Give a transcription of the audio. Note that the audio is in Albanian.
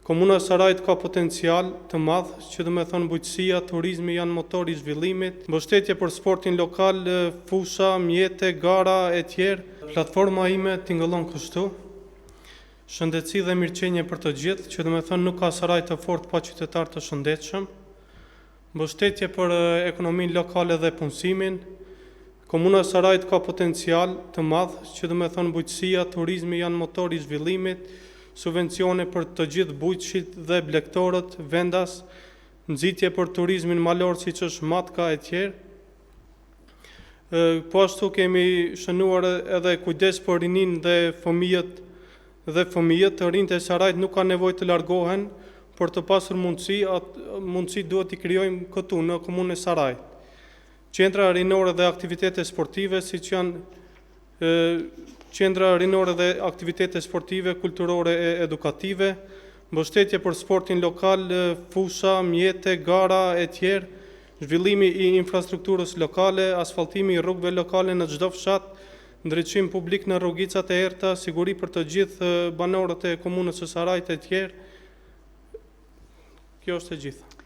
Komuna e Sarajit ka potencial të madh, që do të thonë bujqësia, turizmi janë motori i zhvillimit, mbështetje për sportin lokal, fusha, mjete, gara e tjerë. Platforma ime tingëllon kështu: shëndetësi dhe mirëqenie për të gjithë, që do të thonë nuk ka Saraj të fortë pa qytetar të shëndetshëm. Mbështetje për ekonominë lokale dhe punësimin. Komuna e Sarajit ka potencial të madh, që do të thonë bujqësia, turizmi janë motori i zhvillimit, subvencione për të gjithë bujqësit dhe blegtorët, vendas, nxitje për turizmin malor siç është matka e tjerë. Po ashtu kemi shënuar edhe kujdes për rinin dhe fëmijët të rinjtë e Sarajit nuk kanë nevojë të largohen për të pasur mundësi duhet i krijojmë këtu në komunën e Sarajit. Qendra rinore dhe aktivitete sportive, siç janë qendra rinore dhe aktivitete sportive, kulturore e edukative, mbështetje për sportin lokal, fusha, mjete, gara e tjerë, zhvillimi i infrastrukturës lokale, asfaltimi i rrugëve lokale në çdo fshat, ndriçim publik në rrugicat e errta, siguri për të gjithë banorët e komunës së Sarajit e tjerë. Kjo është e gjitha.